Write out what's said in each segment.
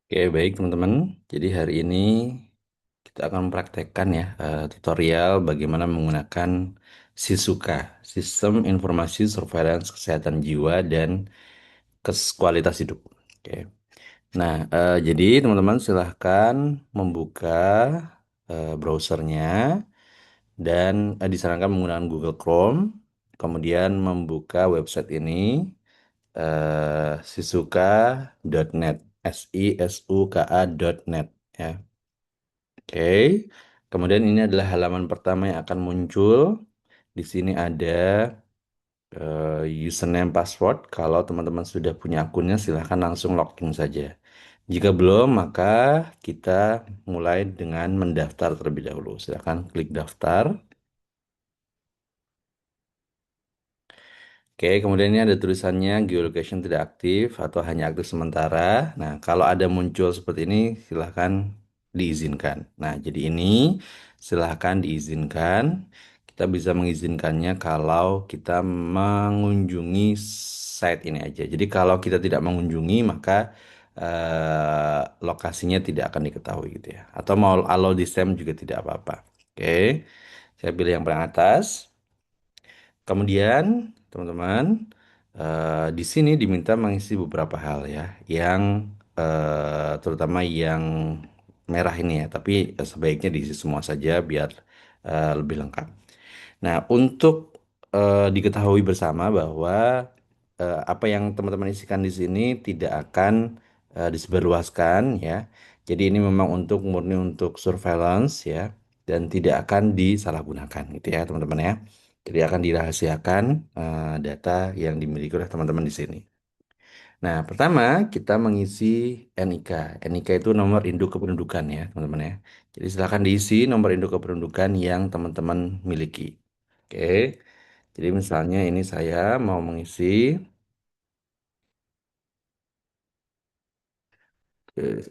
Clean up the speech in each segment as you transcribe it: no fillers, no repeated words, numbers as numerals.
Oke, baik teman-teman. Jadi hari ini kita akan mempraktekkan ya tutorial bagaimana menggunakan Sisuka, Sistem Informasi Surveillance Kesehatan Jiwa dan Kualitas Hidup. Oke. Nah, jadi teman-teman silahkan membuka browsernya dan disarankan menggunakan Google Chrome, kemudian membuka website ini sisuka.net, SISUKA.net ya. Oke. Kemudian ini adalah halaman pertama yang akan muncul. Di sini ada username password. Kalau teman-teman sudah punya akunnya silahkan langsung login saja. Jika belum, maka kita mulai dengan mendaftar terlebih dahulu. Silahkan klik daftar. Oke, kemudian ini ada tulisannya geolocation tidak aktif atau hanya aktif sementara. Nah, kalau ada muncul seperti ini, silahkan diizinkan. Nah, jadi ini silahkan diizinkan. Kita bisa mengizinkannya kalau kita mengunjungi site ini aja. Jadi kalau kita tidak mengunjungi, maka lokasinya tidak akan diketahui gitu ya. Atau mau allow this time juga tidak apa-apa. Oke, saya pilih yang paling atas. Kemudian, teman-teman, di sini diminta mengisi beberapa hal ya, yang terutama yang merah ini ya, tapi sebaiknya diisi semua saja biar lebih lengkap. Nah, untuk diketahui bersama bahwa apa yang teman-teman isikan di sini tidak akan disebarluaskan ya. Jadi ini memang untuk murni untuk surveillance ya, dan tidak akan disalahgunakan gitu ya, teman-teman ya. Jadi akan dirahasiakan data yang dimiliki oleh teman-teman di sini. Nah, pertama kita mengisi NIK. NIK itu nomor induk kependudukan ya, teman-teman ya. Jadi silakan diisi nomor induk kependudukan yang teman-teman miliki. Oke. Jadi misalnya ini saya mau mengisi. Oke,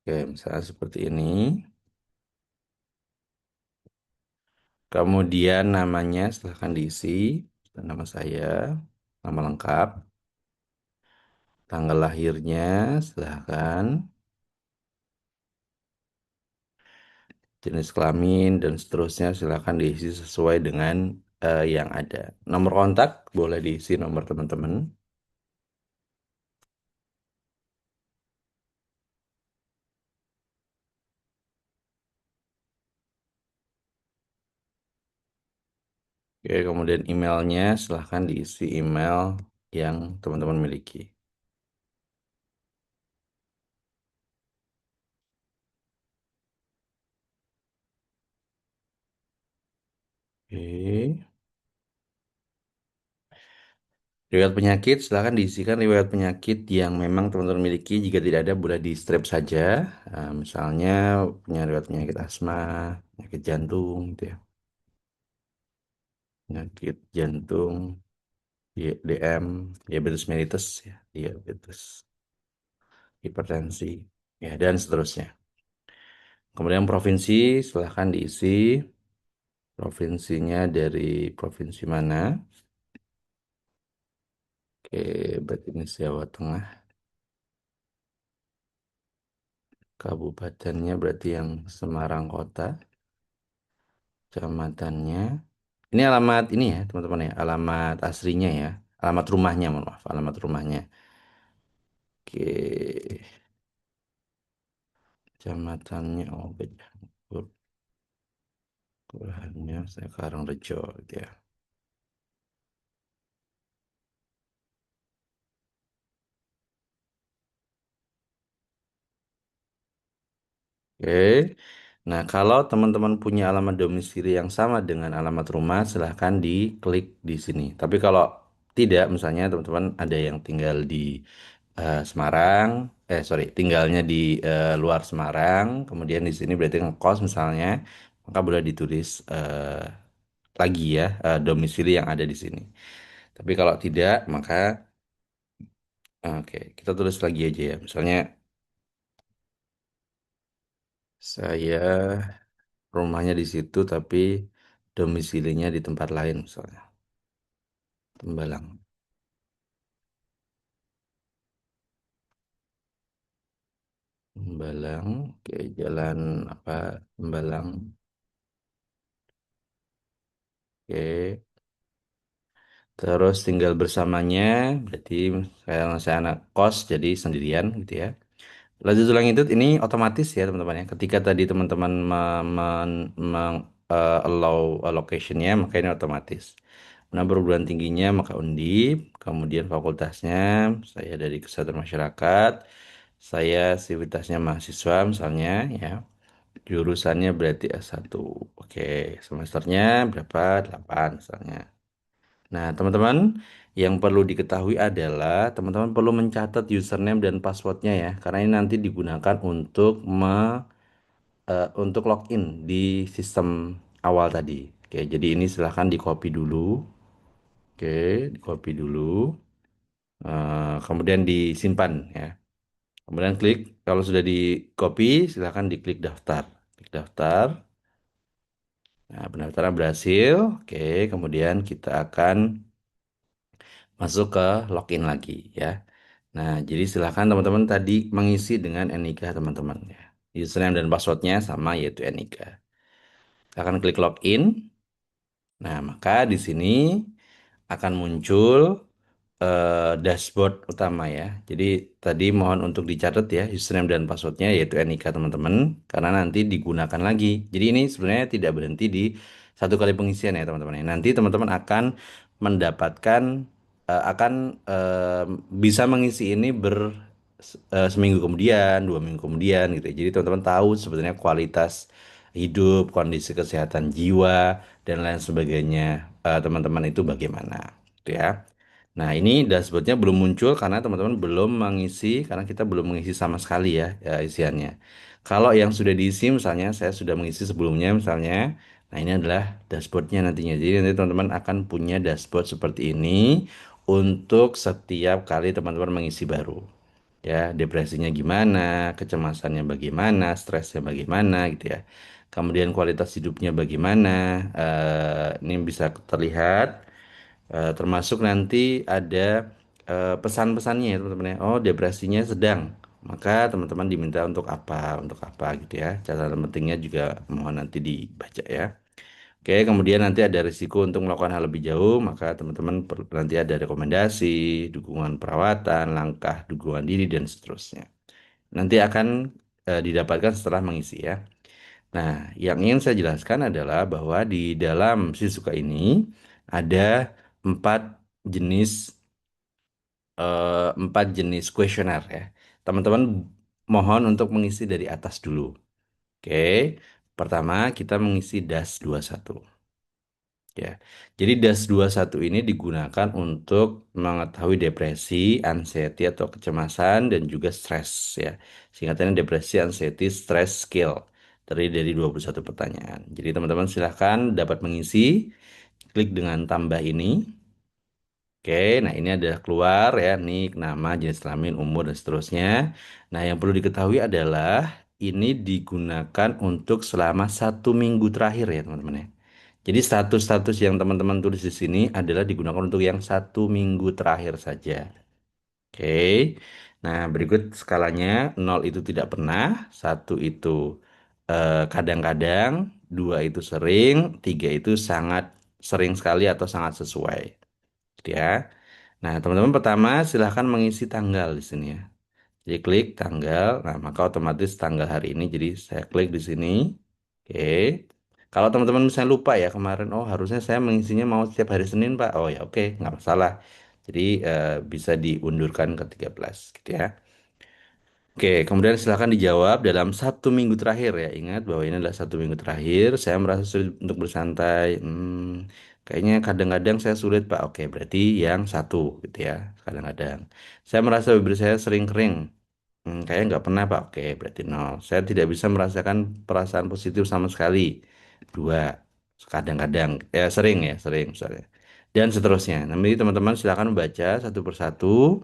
oke, misalnya seperti ini. Kemudian namanya silahkan diisi. Nama saya, nama lengkap, tanggal lahirnya silahkan. Jenis kelamin dan seterusnya silakan diisi sesuai dengan yang ada. Nomor kontak boleh diisi nomor teman-teman. Oke, kemudian emailnya silahkan diisi email yang teman-teman miliki. Oke. Riwayat penyakit silahkan diisikan riwayat penyakit yang memang teman-teman miliki. Jika tidak ada boleh di strip saja. Misalnya punya riwayat penyakit asma, penyakit jantung gitu ya. Penyakit jantung, DM, diabetes mellitus ya, diabetes, hipertensi, ya, dan seterusnya. Kemudian provinsi, silahkan diisi provinsinya dari provinsi mana. Oke, berarti ini Jawa Tengah. Kabupatennya berarti yang Semarang Kota. Kecamatannya. Ini alamat ini ya, teman-teman ya. Alamat aslinya ya. Alamat rumahnya, mohon maaf. Alamat rumahnya. Oke. Kecamatannya, oh beda. Kelurahannya saya Karangrejo gitu ya. Oke. Nah, kalau teman-teman punya alamat domisili yang sama dengan alamat rumah, silahkan diklik di sini. Tapi kalau tidak, misalnya teman-teman ada yang tinggal di Semarang, sorry, tinggalnya di luar Semarang, kemudian di sini berarti ngekos misalnya, maka boleh ditulis lagi ya domisili yang ada di sini. Tapi kalau tidak, maka oke, kita tulis lagi aja ya. Misalnya saya rumahnya di situ tapi domisilinya di tempat lain misalnya. Tembalang. Tembalang. Oke, jalan apa? Tembalang. Oke. Terus tinggal bersamanya, berarti saya anak kos jadi sendirian gitu ya. Lajur tulang itu ini otomatis ya teman-teman ya. Ketika tadi teman-teman allow location-nya, maka ini otomatis. Nah, perguruan tingginya maka Undip, kemudian fakultasnya saya dari Kesehatan Masyarakat, saya sivitasnya mahasiswa misalnya ya. Jurusannya berarti S1. Oke, semesternya berapa? 8 misalnya. Nah, teman-teman, yang perlu diketahui adalah teman-teman perlu mencatat username dan passwordnya ya, karena ini nanti digunakan untuk login di sistem awal tadi. Oke, jadi ini silahkan di copy dulu. Oke, di copy dulu. Kemudian disimpan ya. Kemudian klik, kalau sudah di copy, silahkan diklik daftar. Klik daftar. Nah, pendaftaran berhasil. Oke, kemudian kita akan masuk ke login lagi ya. Nah, jadi silahkan teman-teman tadi mengisi dengan NIK teman-teman ya. Username dan passwordnya sama yaitu NIK. Akan klik login. Nah, maka di sini akan muncul dashboard utama ya. Jadi tadi mohon untuk dicatat ya username dan passwordnya yaitu NIK teman-teman karena nanti digunakan lagi. Jadi ini sebenarnya tidak berhenti di satu kali pengisian ya teman-teman ya. Nanti teman-teman akan mendapatkan akan bisa mengisi ini seminggu kemudian, 2 minggu kemudian gitu ya. Jadi teman-teman tahu sebenarnya kualitas hidup, kondisi kesehatan jiwa dan lain sebagainya teman-teman itu bagaimana gitu ya. Nah, ini dashboardnya belum muncul karena teman-teman belum mengisi, karena kita belum mengisi sama sekali ya isiannya. Kalau yang sudah diisi, misalnya saya sudah mengisi sebelumnya, misalnya, nah ini adalah dashboardnya nantinya. Jadi nanti teman-teman akan punya dashboard seperti ini untuk setiap kali teman-teman mengisi baru. Ya, depresinya gimana, kecemasannya bagaimana, stresnya bagaimana gitu ya. Kemudian kualitas hidupnya bagaimana, ini bisa terlihat. Termasuk nanti ada pesan-pesannya ya teman-teman ya. Oh, depresinya sedang. Maka teman-teman diminta untuk apa gitu ya. Catatan pentingnya juga mohon nanti dibaca ya. Oke, kemudian nanti ada risiko untuk melakukan hal lebih jauh, maka teman-teman nanti ada rekomendasi, dukungan perawatan, langkah dukungan diri dan seterusnya. Nanti akan didapatkan setelah mengisi ya. Nah, yang ingin saya jelaskan adalah bahwa di dalam Shizuka ini ada empat jenis empat jenis kuesioner ya. Teman-teman mohon untuk mengisi dari atas dulu. Oke, pertama kita mengisi DAS 21. Ya, jadi DAS 21 ini digunakan untuk mengetahui depresi, anxiety atau kecemasan dan juga stres ya. Singkatannya depresi, anxiety, stress skill. Terdiri dari 21 pertanyaan. Jadi teman-teman silahkan dapat mengisi, klik dengan tambah ini. Oke, nah ini adalah keluar ya, nik, nama, jenis kelamin, umur, dan seterusnya. Nah, yang perlu diketahui adalah ini digunakan untuk selama 1 minggu terakhir ya teman-teman ya. Jadi status-status yang teman-teman tulis di sini adalah digunakan untuk yang 1 minggu terakhir saja. Oke, nah berikut skalanya 0 itu tidak pernah, 1 itu kadang-kadang, 2 itu sering, 3 itu sangat sering sekali atau sangat sesuai. Gitu ya. Nah, teman-teman pertama silahkan mengisi tanggal di sini ya. Jadi klik tanggal, nah maka otomatis tanggal hari ini. Jadi saya klik di sini. Oke. Kalau teman-teman misalnya lupa ya kemarin, oh harusnya saya mengisinya mau setiap hari Senin Pak. Oh ya oke, nggak masalah. Jadi bisa diundurkan ke 13 gitu ya. Oke, kemudian silahkan dijawab dalam 1 minggu terakhir ya. Ingat bahwa ini adalah 1 minggu terakhir. Saya merasa sulit untuk bersantai. Kayaknya kadang-kadang saya sulit, Pak. Oke, berarti yang satu gitu ya. Kadang-kadang. Saya merasa bibir saya sering kering. Kayaknya nggak pernah, Pak. Oke, berarti nol. Saya tidak bisa merasakan perasaan positif sama sekali. Dua. Kadang-kadang. Ya, sering ya, sering misalnya. Dan seterusnya. Nanti teman-teman silakan baca satu persatu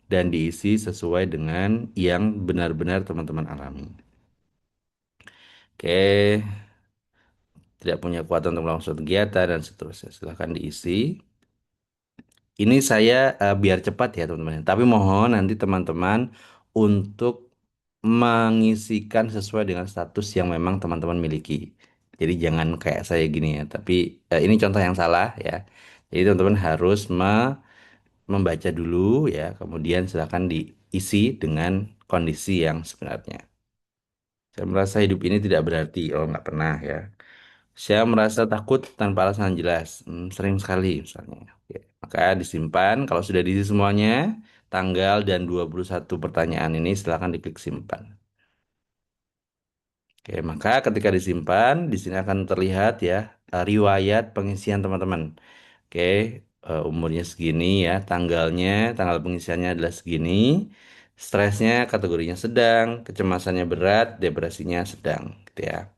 dan diisi sesuai dengan yang benar-benar teman-teman alami. Oke, tidak punya kekuatan untuk melakukan suatu kegiatan dan seterusnya. Silahkan diisi. Ini saya biar cepat ya teman-teman. Tapi mohon nanti teman-teman untuk mengisikan sesuai dengan status yang memang teman-teman miliki. Jadi jangan kayak saya gini ya. Tapi ini contoh yang salah ya. Jadi teman-teman harus membaca dulu ya. Kemudian silakan diisi dengan kondisi yang sebenarnya. Saya merasa hidup ini tidak berarti. Oh, nggak pernah ya. Saya merasa takut tanpa alasan jelas. Sering sekali misalnya. Oke. Maka disimpan. Kalau sudah diisi semuanya, tanggal dan 21 pertanyaan ini silakan diklik simpan. Oke, maka ketika disimpan, di sini akan terlihat ya riwayat pengisian teman-teman. Oke, umurnya segini ya, tanggal pengisiannya adalah segini. Stresnya kategorinya sedang, kecemasannya berat, depresinya sedang, gitu ya.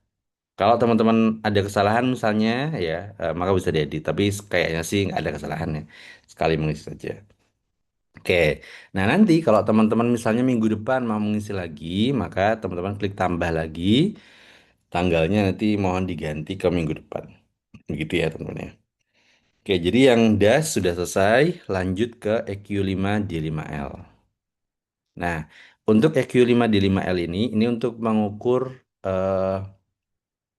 Kalau teman-teman ada kesalahan misalnya ya, maka bisa diedit. Tapi kayaknya sih nggak ada kesalahan ya. Sekali mengisi saja. Oke, nah nanti kalau teman-teman misalnya minggu depan mau mengisi lagi, maka teman-teman klik tambah lagi. Tanggalnya nanti mohon diganti ke minggu depan. Begitu ya teman-teman ya. Oke, jadi yang DAS sudah selesai, lanjut ke EQ5 D5L. Nah, untuk EQ5 D5L ini untuk mengukur eh,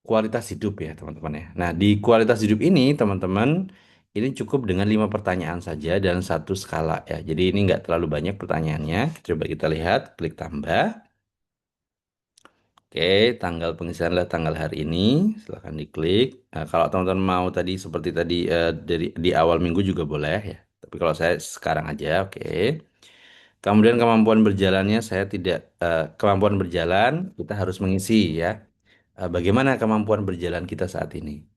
kualitas hidup ya teman-teman ya. Nah, di kualitas hidup ini teman-teman, ini cukup dengan 5 pertanyaan saja dan satu skala ya. Jadi ini nggak terlalu banyak pertanyaannya. Coba kita lihat, klik tambah. Oke, tanggal pengisian adalah tanggal hari ini. Silahkan diklik. Nah, kalau teman-teman mau tadi seperti tadi dari di awal minggu juga boleh ya. Tapi kalau saya sekarang aja, oke. Kemudian kemampuan berjalannya saya tidak kemampuan berjalan kita harus mengisi ya. Bagaimana kemampuan berjalan kita saat ini?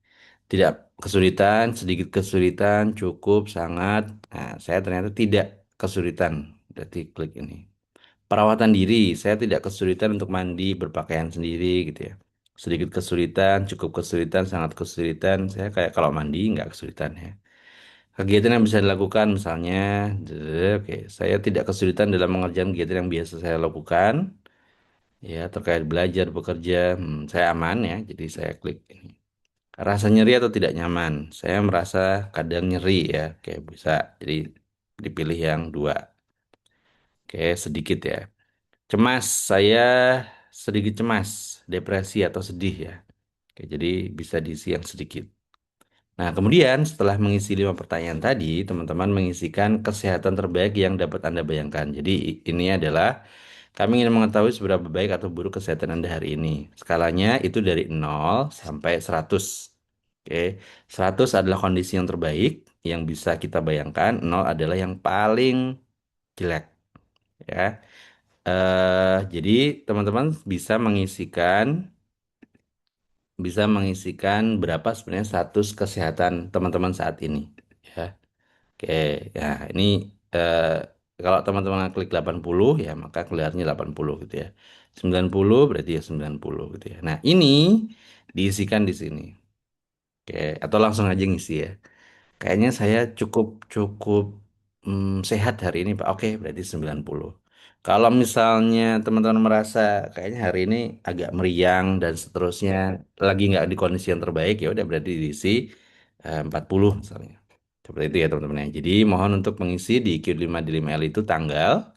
Tidak kesulitan, sedikit kesulitan, cukup, sangat. Nah, saya ternyata tidak kesulitan. Berarti klik ini. Perawatan diri, saya tidak kesulitan untuk mandi, berpakaian sendiri gitu ya. Sedikit kesulitan, cukup kesulitan, sangat kesulitan. Saya kayak kalau mandi nggak kesulitan ya. Kegiatan yang bisa dilakukan misalnya, oke, saya tidak kesulitan dalam mengerjakan kegiatan yang biasa saya lakukan. Ya, terkait belajar, bekerja, saya aman ya. Jadi saya klik ini. Rasa nyeri atau tidak nyaman? Saya merasa kadang nyeri ya. Oke, bisa. Jadi dipilih yang dua. Oke, sedikit ya. Cemas, saya sedikit cemas, depresi atau sedih ya. Oke, jadi bisa diisi yang sedikit. Nah, kemudian setelah mengisi 5 pertanyaan tadi, teman-teman mengisikan kesehatan terbaik yang dapat Anda bayangkan. Jadi ini adalah kami ingin mengetahui seberapa baik atau buruk kesehatan Anda hari ini. Skalanya itu dari 0 sampai 100. Oke, 100 adalah kondisi yang terbaik yang bisa kita bayangkan, 0 adalah yang paling jelek ya. Jadi teman-teman bisa mengisikan berapa sebenarnya status kesehatan teman-teman saat ini ya. Oke, ya ini eh, kalau teman-teman klik 80 ya maka keluarnya 80 gitu ya. 90 berarti ya 90 gitu ya. Nah, ini diisikan di sini. Oke, atau langsung aja ngisi ya. Kayaknya saya cukup cukup sehat hari ini, Pak. Oke, berarti 90. Kalau misalnya teman-teman merasa kayaknya hari ini agak meriang dan seterusnya, lagi nggak di kondisi yang terbaik, ya udah berarti diisi 40 misalnya. Seperti itu ya teman-teman ya. Jadi mohon untuk mengisi di Q5 di 5L itu tanggal,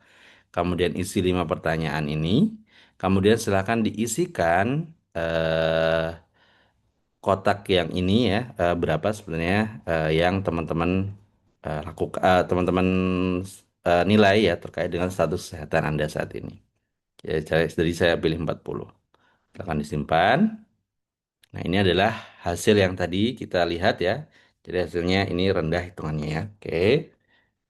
kemudian isi 5 pertanyaan ini, kemudian silakan diisikan kotak yang ini ya berapa sebenarnya yang teman-teman lakukan teman-teman nilai ya terkait dengan status kesehatan Anda saat ini. Ya, jadi saya pilih 40. Akan disimpan. Nah, ini adalah hasil yang tadi kita lihat ya. Jadi hasilnya ini rendah hitungannya ya. Oke.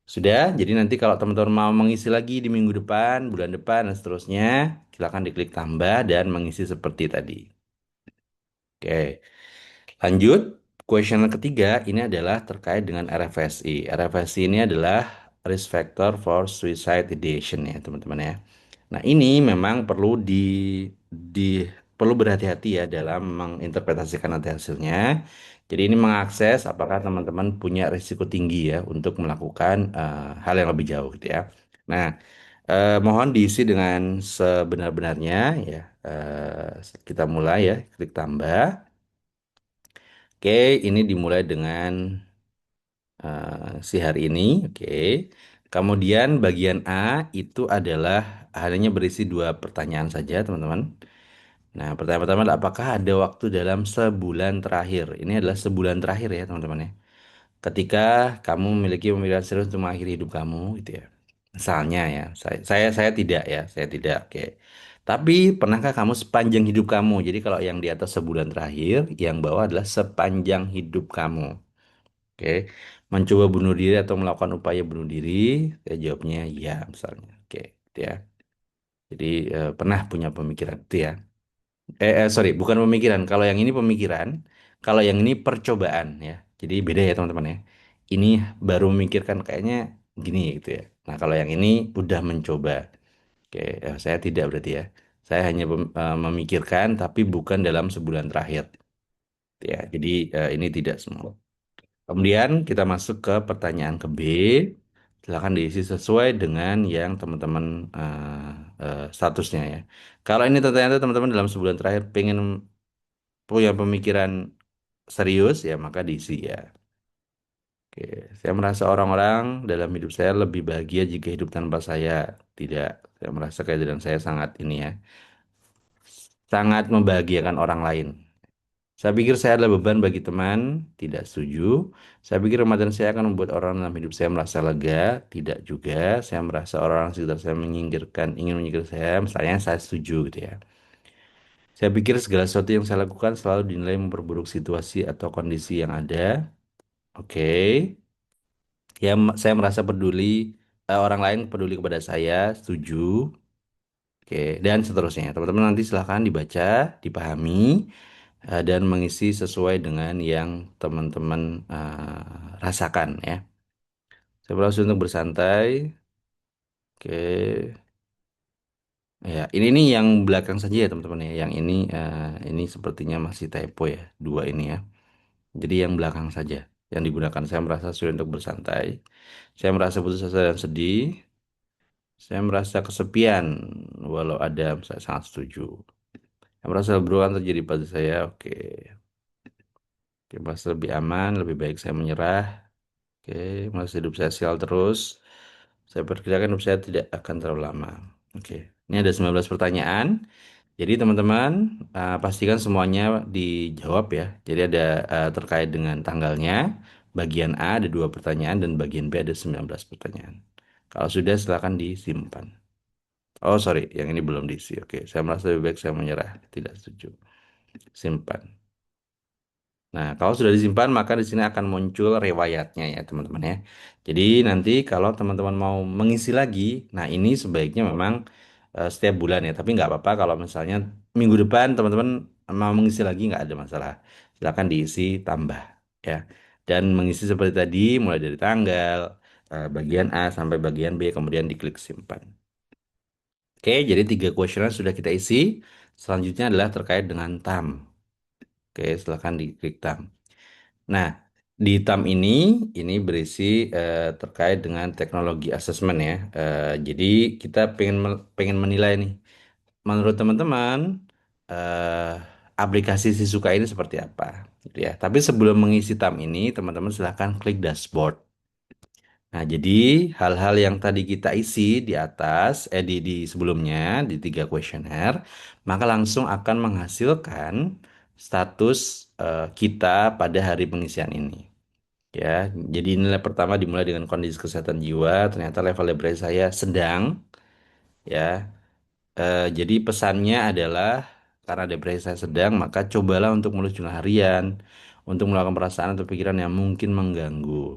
Sudah, jadi nanti kalau teman-teman mau mengisi lagi di minggu depan, bulan depan, dan seterusnya, silakan diklik tambah dan mengisi seperti tadi. Oke. Lanjut, question ketiga ini adalah terkait dengan RFSI. RFSI ini adalah Risk Factor for Suicide Ideation ya, teman-teman ya. Nah, ini memang di perlu berhati-hati ya dalam menginterpretasikan nanti hasilnya. Jadi ini mengakses apakah teman-teman punya risiko tinggi ya untuk melakukan hal yang lebih jauh gitu ya. Nah, mohon diisi dengan sebenar-benarnya ya. Kita mulai ya, klik tambah. Oke, ini dimulai dengan si hari ini. Oke. Kemudian bagian A itu adalah hanya berisi dua pertanyaan saja, teman-teman. Nah, pertanyaan pertama adalah apakah ada waktu dalam sebulan terakhir? Ini adalah sebulan terakhir ya, teman-teman ya. Ketika kamu memiliki pemikiran serius untuk mengakhiri hidup kamu, gitu ya. Misalnya ya, saya tidak ya, saya tidak. Oke. Tapi pernahkah kamu sepanjang hidup kamu? Jadi kalau yang di atas sebulan terakhir, yang bawah adalah sepanjang hidup kamu. Oke. Mencoba bunuh diri atau melakukan upaya bunuh diri? Saya jawabnya ya, misalnya. Oke, gitu ya. Jadi pernah punya pemikiran itu ya. Sorry, bukan pemikiran. Kalau yang ini pemikiran, kalau yang ini percobaan ya. Jadi beda ya teman-teman ya. Ini baru memikirkan kayaknya gini gitu ya. Nah, kalau yang ini udah mencoba. Oke, saya tidak berarti ya. Saya hanya memikirkan tapi bukan dalam sebulan terakhir. Ya, jadi ini tidak semua. Kemudian kita masuk ke pertanyaan ke B. Silakan diisi sesuai dengan yang teman-teman statusnya ya. Kalau ini ternyata teman-teman dalam sebulan terakhir pengen punya pemikiran serius ya maka diisi ya. Oke, saya merasa orang-orang dalam hidup saya lebih bahagia jika hidup tanpa saya. Tidak, saya merasa kehadiran saya sangat ini ya, sangat membahagiakan orang lain. Saya pikir saya adalah beban bagi teman, tidak setuju. Saya pikir ramadan saya akan membuat orang dalam hidup saya merasa lega, tidak juga. Saya merasa orang sekitar saya menyingkirkan, ingin menyingkir saya, misalnya saya setuju gitu ya. Saya pikir segala sesuatu yang saya lakukan selalu dinilai memperburuk situasi atau kondisi yang ada. Oke, ya saya merasa peduli, orang lain peduli kepada saya, setuju. Oke, dan seterusnya. Teman-teman nanti silahkan dibaca, dipahami, dan mengisi sesuai dengan yang teman-teman rasakan ya. Saya berhasil untuk bersantai. Oke, ya ini nih yang belakang saja ya teman-teman ya. Yang ini sepertinya masih typo ya, dua ini ya. Jadi yang belakang saja yang digunakan. Saya merasa sulit untuk bersantai. Saya merasa putus asa dan sedih. Saya merasa kesepian walau ada, saya sangat setuju. Saya merasa berulang terjadi pada saya. Oke. Oke, merasa lebih aman, lebih baik saya menyerah. Oke, merasa hidup saya sial terus. Saya perkirakan hidup saya tidak akan terlalu lama. Oke, ini ada 19 pertanyaan. Jadi teman-teman pastikan semuanya dijawab ya. Jadi ada terkait dengan tanggalnya. Bagian A ada dua pertanyaan dan bagian B ada 19 pertanyaan. Kalau sudah silakan disimpan. Oh sorry, yang ini belum diisi. Oke, saya merasa lebih baik saya menyerah. Tidak setuju. Simpan. Nah, kalau sudah disimpan, maka di sini akan muncul riwayatnya ya, teman-teman ya. Jadi nanti kalau teman-teman mau mengisi lagi, nah ini sebaiknya memang setiap bulan ya. Tapi nggak apa-apa kalau misalnya minggu depan teman-teman mau mengisi lagi nggak ada masalah. Silakan diisi tambah ya. Dan mengisi seperti tadi, mulai dari tanggal, bagian A sampai bagian B, kemudian diklik simpan. Oke, jadi tiga kuesioner sudah kita isi. Selanjutnya adalah terkait dengan TAM. Oke, silakan diklik TAM. Nah, di TAM ini berisi terkait dengan teknologi asesmen ya. Jadi kita pengen menilai nih, menurut teman-teman eh, aplikasi Sisuka ini seperti apa, gitu ya. Tapi sebelum mengisi TAM ini, teman-teman silahkan klik dashboard. Nah, jadi hal-hal yang tadi kita isi di atas, di sebelumnya, di tiga kuesioner, maka langsung akan menghasilkan status kita pada hari pengisian ini. Ya, jadi nilai pertama dimulai dengan kondisi kesehatan jiwa. Ternyata level depresi saya sedang. Ya, jadi pesannya adalah karena depresi saya sedang, maka cobalah untuk menulis jurnal harian, untuk melakukan perasaan atau pikiran yang mungkin mengganggu.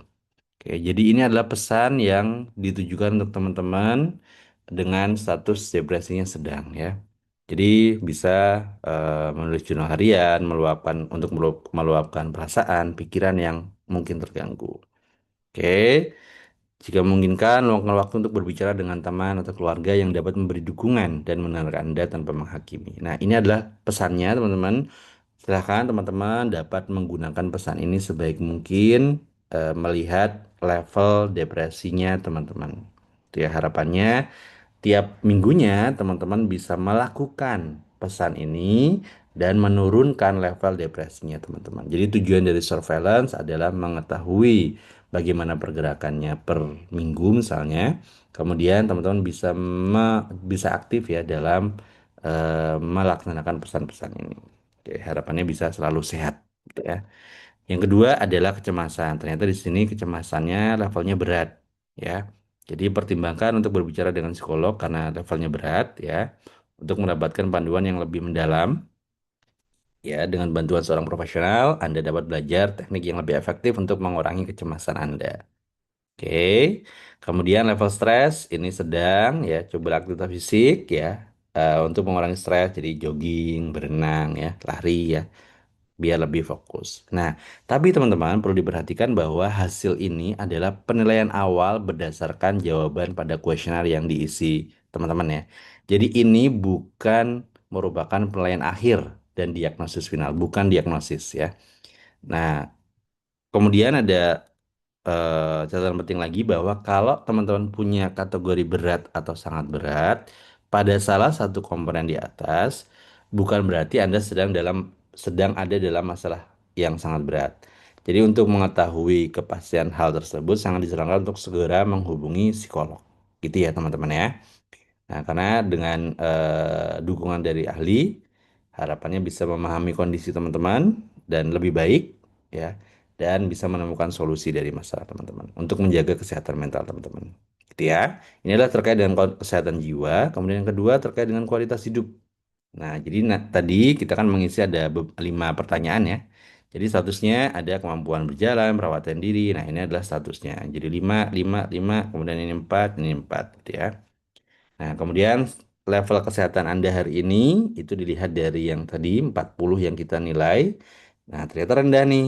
Oke, jadi ini adalah pesan yang ditujukan untuk teman-teman dengan status depresinya sedang ya. Jadi bisa menulis jurnal harian, untuk meluapkan perasaan, pikiran yang mungkin terganggu. Oke, jika memungkinkan, luangkan waktu untuk berbicara dengan teman atau keluarga yang dapat memberi dukungan dan mendengarkan Anda tanpa menghakimi. Nah, ini adalah pesannya, teman-teman. Silahkan teman-teman dapat menggunakan pesan ini sebaik mungkin melihat level depresinya teman-teman. Itu ya harapannya tiap minggunya teman-teman bisa melakukan. pesan ini dan menurunkan level depresinya teman-teman. Jadi tujuan dari surveillance adalah mengetahui bagaimana pergerakannya per minggu misalnya. Kemudian teman-teman bisa aktif ya dalam melaksanakan pesan-pesan ini. Oke, harapannya bisa selalu sehat gitu ya. Yang kedua adalah kecemasan. Ternyata di sini kecemasannya levelnya berat ya. Jadi pertimbangkan untuk berbicara dengan psikolog karena levelnya berat ya. Untuk mendapatkan panduan yang lebih mendalam ya, dengan bantuan seorang profesional, Anda dapat belajar teknik yang lebih efektif untuk mengurangi kecemasan Anda. Oke. Kemudian level stres ini sedang ya, coba aktivitas fisik ya untuk mengurangi stres jadi jogging, berenang ya, lari ya biar lebih fokus. Nah, tapi teman-teman perlu diperhatikan bahwa hasil ini adalah penilaian awal berdasarkan jawaban pada kuesioner yang diisi teman-teman ya. Jadi ini bukan merupakan penilaian akhir dan diagnosis final, bukan diagnosis ya. Nah, kemudian ada catatan penting lagi bahwa kalau teman-teman punya kategori berat atau sangat berat pada salah satu komponen di atas, bukan berarti Anda sedang ada dalam masalah yang sangat berat. Jadi untuk mengetahui kepastian hal tersebut sangat disarankan untuk segera menghubungi psikolog. Gitu ya teman-teman ya. Nah, karena dengan dukungan dari ahli, harapannya bisa memahami kondisi teman-teman dan lebih baik ya, dan bisa menemukan solusi dari masalah teman-teman untuk menjaga kesehatan mental teman-teman. Gitu ya. Ini adalah terkait dengan kesehatan jiwa. Kemudian yang kedua terkait dengan kualitas hidup. Nah, jadi tadi kita kan mengisi ada 5 pertanyaan ya. Jadi statusnya ada kemampuan berjalan, perawatan diri. Nah, ini adalah statusnya. Jadi 5, 5, 5, kemudian ini 4 gitu ya. Nah, kemudian level kesehatan Anda hari ini itu dilihat dari yang tadi 40 yang kita nilai. Nah, ternyata rendah nih.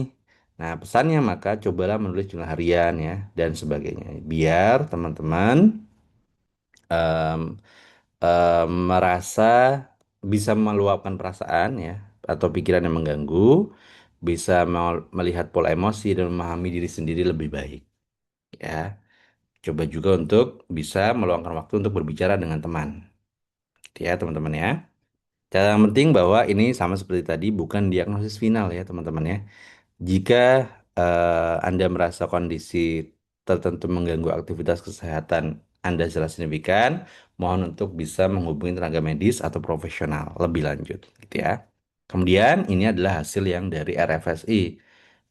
Nah, pesannya maka cobalah menulis jurnal harian ya dan sebagainya. Biar teman-teman em, merasa bisa meluapkan perasaan ya atau pikiran yang mengganggu, bisa melihat pola emosi dan memahami diri sendiri lebih baik ya. Coba juga untuk bisa meluangkan waktu untuk berbicara dengan teman. Gitu ya, teman-teman ya. Catatan penting bahwa ini sama seperti tadi bukan diagnosis final ya teman-teman ya. Jika Anda merasa kondisi tertentu mengganggu aktivitas kesehatan Anda secara signifikan, mohon untuk bisa menghubungi tenaga medis atau profesional lebih lanjut gitu ya. Kemudian ini adalah hasil yang dari RFSI.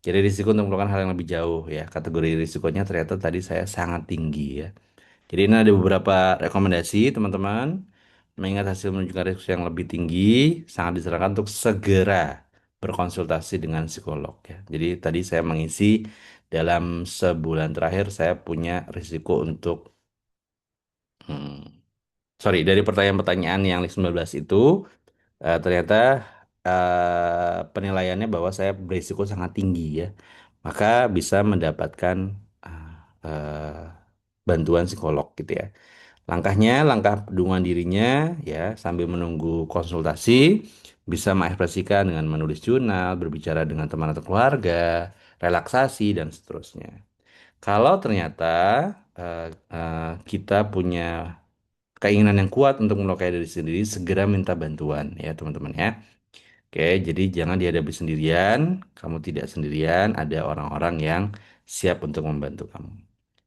Jadi risiko untuk melakukan hal yang lebih jauh ya. Kategori risikonya ternyata tadi saya sangat tinggi ya. Jadi ini ada beberapa rekomendasi teman-teman. Mengingat hasil menunjukkan risiko yang lebih tinggi, sangat disarankan untuk segera berkonsultasi dengan psikolog ya. Jadi tadi saya mengisi dalam sebulan terakhir saya punya risiko untuk hmm, sorry, dari pertanyaan-pertanyaan yang 19 itu ternyata penilaiannya bahwa saya berisiko sangat tinggi ya. Maka bisa mendapatkan uh, uh, bantuan psikolog gitu ya. Langkahnya, langkah pendukungan dirinya ya sambil menunggu konsultasi bisa mengekspresikan dengan menulis jurnal, berbicara dengan teman atau keluarga, relaksasi dan seterusnya. Kalau ternyata kita punya keinginan yang kuat untuk melukai diri sendiri, segera minta bantuan ya teman-teman ya. Oke, jadi jangan dihadapi sendirian, kamu tidak sendirian, ada orang-orang yang siap untuk membantu kamu.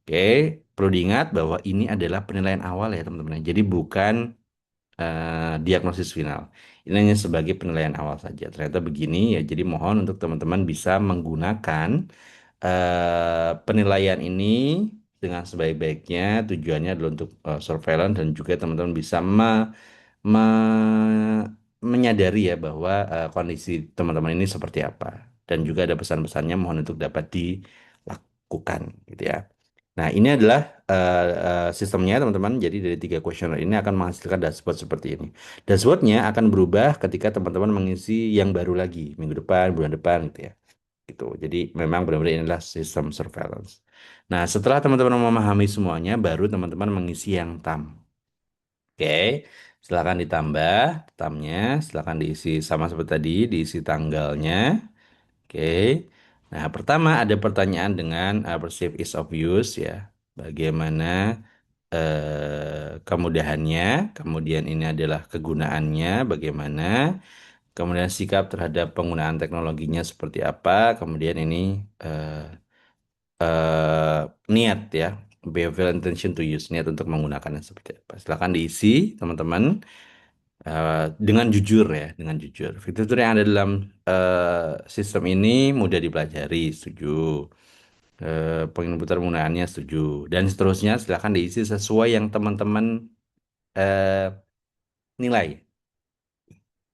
Oke, perlu diingat bahwa ini adalah penilaian awal ya teman-teman. Jadi bukan diagnosis final. Ini hanya sebagai penilaian awal saja. Ternyata begini ya, jadi mohon untuk teman-teman bisa menggunakan penilaian ini dengan sebaik-baiknya. Tujuannya adalah untuk surveillance dan juga teman-teman bisa menyadari ya bahwa kondisi teman-teman ini seperti apa. Dan juga ada pesan-pesannya mohon untuk dapat dilakukan gitu ya. Nah, ini adalah sistemnya teman-teman. Jadi dari 3 kuesioner ini akan menghasilkan dashboard seperti ini. Dashboardnya akan berubah ketika teman-teman mengisi yang baru lagi minggu depan, bulan depan gitu ya. Gitu. Jadi memang benar-benar inilah sistem surveillance. Nah, setelah teman-teman memahami semuanya, baru teman-teman mengisi yang TAM. Oke, silakan ditambah TAM-nya, silakan diisi sama seperti tadi, diisi tanggalnya. Oke. Nah, pertama ada pertanyaan dengan perceived ease of use ya. Bagaimana kemudahannya, kemudian ini adalah kegunaannya, bagaimana, kemudian sikap terhadap penggunaan teknologinya seperti apa, kemudian ini eh, eh, niat ya, behavioral intention to use, niat untuk menggunakannya seperti apa. Silakan diisi, teman-teman, dengan jujur ya, dengan jujur. Fitur yang ada dalam sistem ini mudah dipelajari, setuju. Penginputan penggunaannya setuju. Dan seterusnya silakan diisi sesuai yang teman-teman eh, nilai.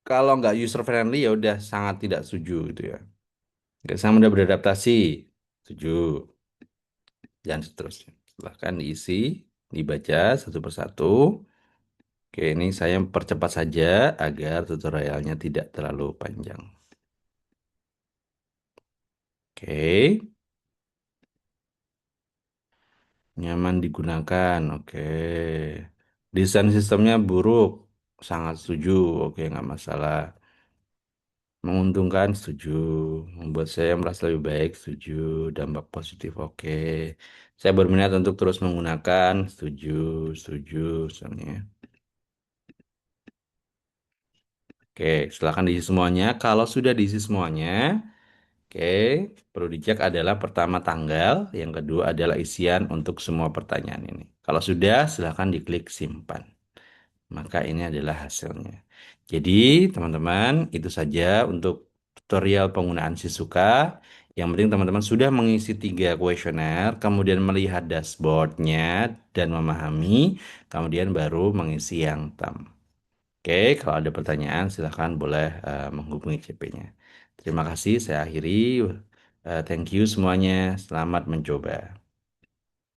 Kalau nggak user friendly ya udah sangat tidak setuju gitu ya. Nggak sama mudah beradaptasi, setuju. Dan seterusnya. Silahkan diisi, dibaca satu persatu. Oke, ini saya percepat saja agar tutorialnya tidak terlalu panjang. Oke, nyaman digunakan. Oke, desain sistemnya buruk, sangat setuju. Oke, nggak masalah. Menguntungkan, setuju. Membuat saya merasa lebih baik, setuju. Dampak positif, oke. Saya berminat untuk terus menggunakan, setuju, setuju, misalnya. Oke, silakan diisi semuanya. Kalau sudah diisi semuanya, oke, perlu dicek adalah pertama tanggal, yang kedua adalah isian untuk semua pertanyaan ini. Kalau sudah, silakan diklik simpan. Maka ini adalah hasilnya. Jadi, teman-teman, itu saja untuk tutorial penggunaan Shizuka. Yang penting teman-teman sudah mengisi 3 kuesioner, kemudian melihat dashboardnya dan memahami, kemudian baru mengisi yang tam. Oke, kalau ada pertanyaan silahkan boleh menghubungi CP-nya. Terima kasih, saya akhiri. Thank you semuanya. Selamat mencoba.